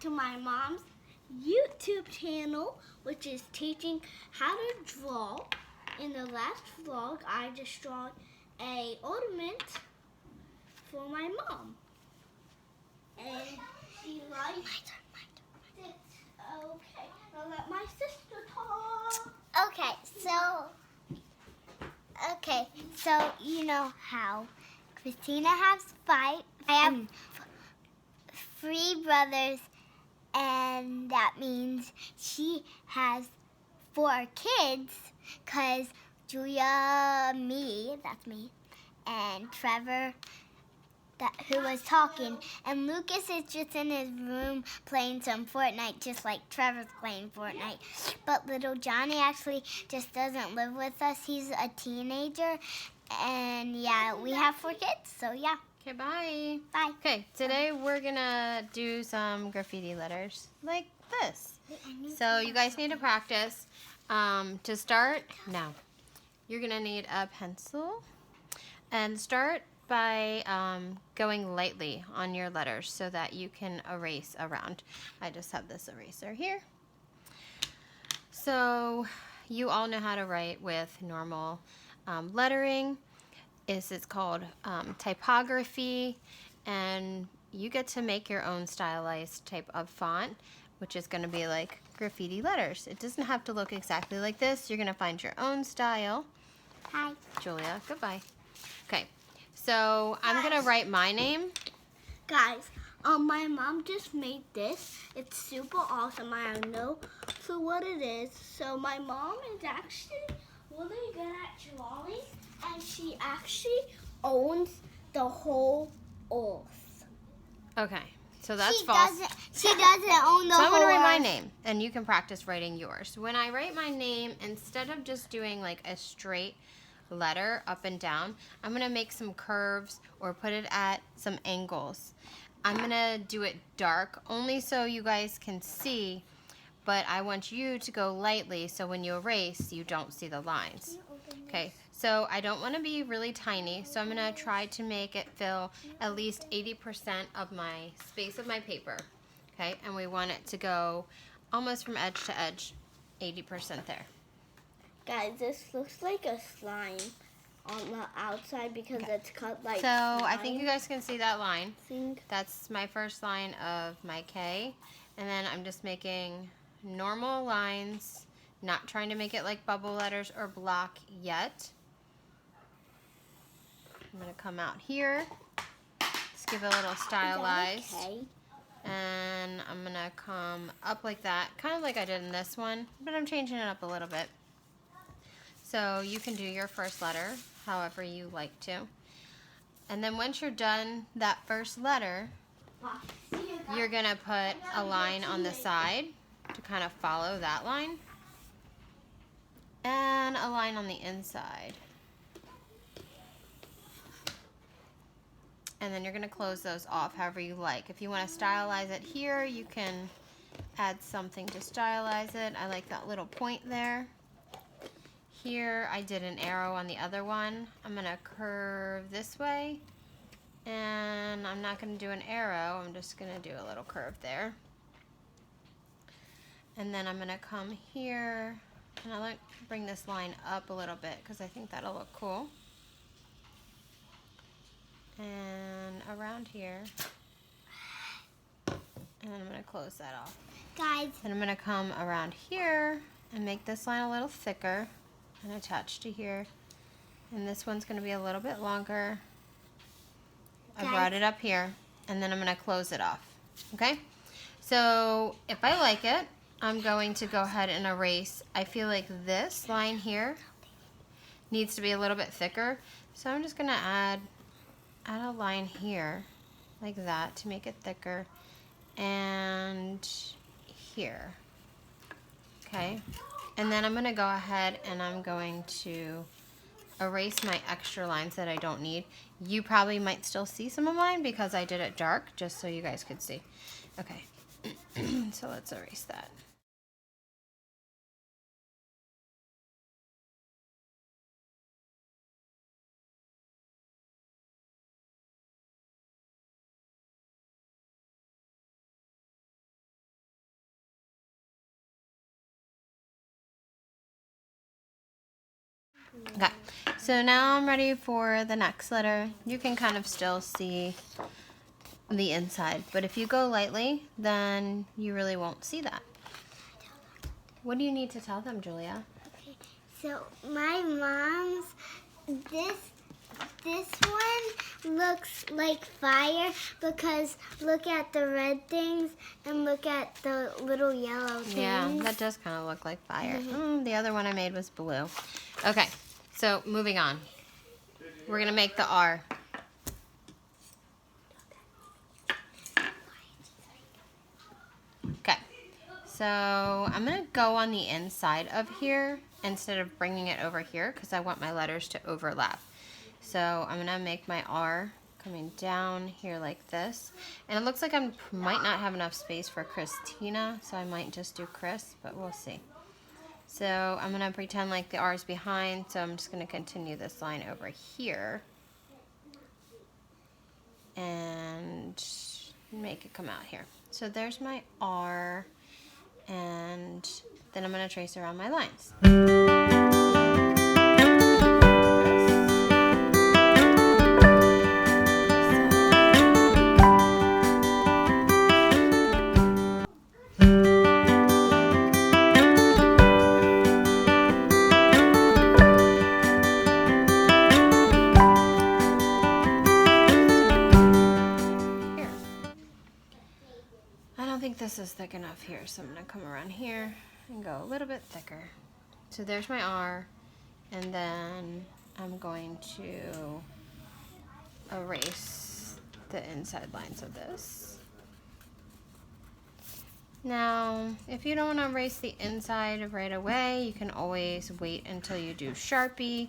to my mom's YouTube channel, which is teaching how to draw. In the last vlog, I just drawn a ornament for my mom. And she liked it. Okay, I'll let my sister talk. Okay, so you know how Christina has 5. I have 3 brothers, and that means she has 4 kids, because Julia, that's me, and Trevor, who was talking, and Lucas is just in his room playing some Fortnite, just like Trevor's playing Fortnite. But little Johnny actually just doesn't live with us. He's a teenager, and yeah, we have 4 kids, so yeah. Okay, bye. Bye. Okay, today we're gonna do some graffiti letters like this. So you guys need to practice. To start, now, you're gonna need a pencil, and start by going lightly on your letters so that you can erase around. I just have this eraser here. So you all know how to write with normal lettering. It's called typography, and you get to make your own stylized type of font, which is going to be like graffiti letters. It doesn't have to look exactly like this. You're going to find your own style. Hi. Julia, goodbye. Okay, so I'm going to write my name. Guys, my mom just made this. It's super awesome. I have no clue what it is. So my mom is actually really good at drawing, and she actually owns the whole earth. Okay, so that's She false. She doesn't own the So I'm whole going to write my earth. name, and you can practice writing yours. When I write my name, instead of just doing like a straight letter up and down, I'm going to make some curves or put it at some angles. I'm going to do it dark, only so you guys can see, but I want you to go lightly so when you erase, you don't see the lines. Okay, so I don't want to be really tiny, so I'm going to try to make it fill at least 80% of my space of my paper. Okay, and we want it to go almost from edge to edge, 80% there. Guys, this looks like a slime on the outside because it's cut like So I think you guys can see that line. slime. That's my first line of my K, and then I'm just making normal lines, not trying to make it like bubble letters or block yet. I'm going to come out here, just give it a little stylized, Okay. and I'm going to come up like that, kind of like I did in this one, but I'm changing it up a little bit. So you can do your first letter however you like to. And then once you're done that first letter, you're going to put a line on the side to kind of follow that line, and a line on the inside. And then you're going to close those off however you like. If you want to stylize it here, you can add something to stylize it. I like that little point there. Here I did an arrow on the other one. I'm going to curve this way, and I'm not going to do an arrow. I'm just going to do a little curve there. And then I'm going to come here, and I like to bring this line up a little bit because I think that'll look cool. And around here, and then I'm going to close that off. Guys, Then I'm going to come around here and make this line a little thicker and attach to here. And this one's going to be a little bit longer. I brought it up here, and then I'm going to close it off. Okay? So if I like it, I'm going to go ahead and erase. I feel like this line here needs to be a little bit thicker, so I'm just going to add a line here like that to make it thicker, and here. Okay, and then I'm going to go ahead and I'm going to erase my extra lines that I don't need. You probably might still see some of mine because I did it dark just so you guys could see. Okay, so let's erase that. Okay, so now I'm ready for the next letter. You can kind of still see the inside, but if you go lightly, then you really won't see that. What do you need to tell them, Julia? Okay, so my mom's, this one looks like fire because look at the red things and look at the little yellow things. Yeah, that does kind of look like fire. The other one I made was blue. Okay, so moving on. We're going to make the R. Okay, so I'm going to go on the inside of here instead of bringing it over here because I want my letters to overlap. So I'm going to make my R coming down here like this. And it looks like I might not have enough space for Christina, so I might just do Chris, but we'll see. So I'm going to pretend like the R is behind, so I'm just going to continue this line over here and make it come out here. So there's my R, and then I'm going to trace around my lines. This is thick enough here, so I'm going to come around here and go a little bit thicker. So there's my R, and then I'm going to erase the inside lines of this. Now, if you don't want to erase the inside right away, you can always wait until you do Sharpie,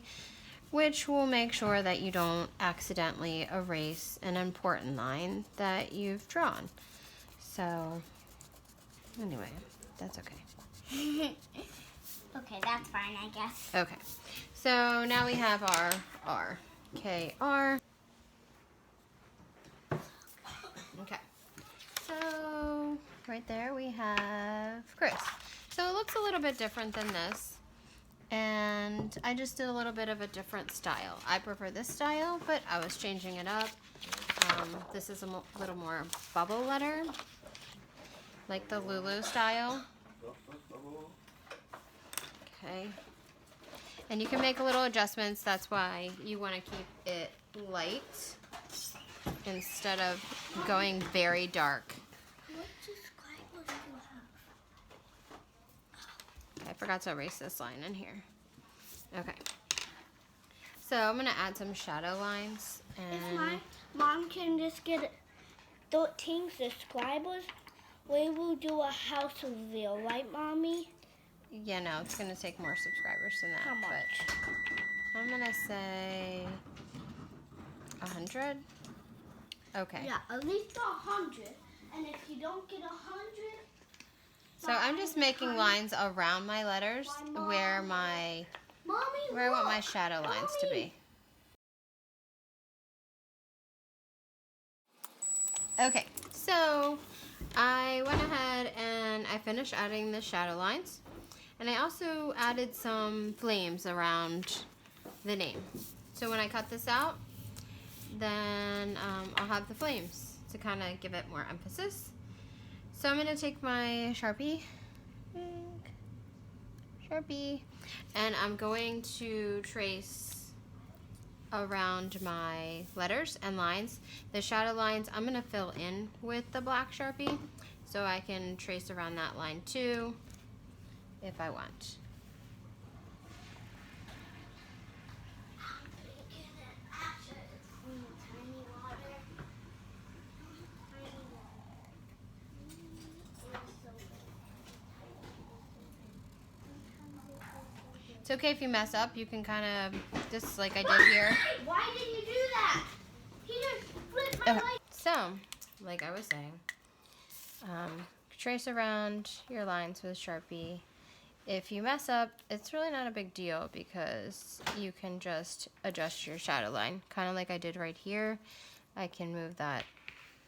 which will make sure that you don't accidentally erase an important line that you've drawn. So anyway, that's okay. Okay, that's fine, I guess. Okay, so now we have our R. K-R. Okay, so right there we have Chris. So it looks a little bit different than this, and I just did a little bit of a different style. I prefer this style, but I was changing it up. This is a little more bubble letter, like the Lulu style. Okay. And you can make a little adjustments. That's why you want to keep it light instead of going very dark. Okay, I forgot to erase this line in here. Okay. So I'm going to add some shadow lines. And If my mom can just get 13 subscribers, we will do a house reveal, right, Mommy? yeah, no, it's going to take more subscribers than that. How much? But I'm going to say 100. Okay. Yeah, at least 100. And if you don't get 100... So I'm just making lines around my letters where I want my shadow lines to be. Okay, so I went ahead and I finished adding the shadow lines. And I also added some flames around the name. So when I cut this out, then I'll have the flames to kind of give it more emphasis. So I'm going to take my Sharpie, and I'm going to trace around my letters and lines. The shadow lines I'm going to fill in with the black Sharpie, so I can trace around that line too if I want. It's okay if you mess up. You can kind of, just like I did here. Why did you do that? He just flipped my light. So, like I was saying, trace around your lines with Sharpie. If you mess up, it's really not a big deal because you can just adjust your shadow line. Kind of like I did right here. I can move that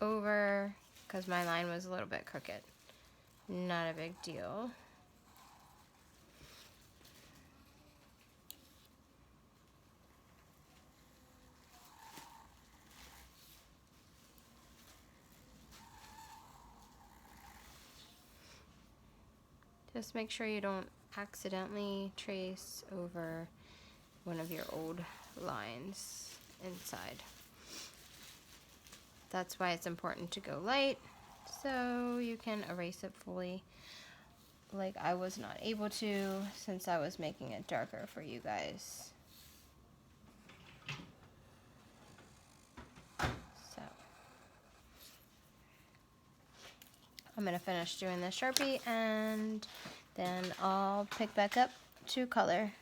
over because my line was a little bit crooked. Not a big deal. Just make sure you don't accidentally trace over one of your old lines inside. That's why it's important to go light, so you can erase it fully, like I was not able to since I was making it darker for you guys. So I'm gonna finish doing the Sharpie and then I'll pick back up to color.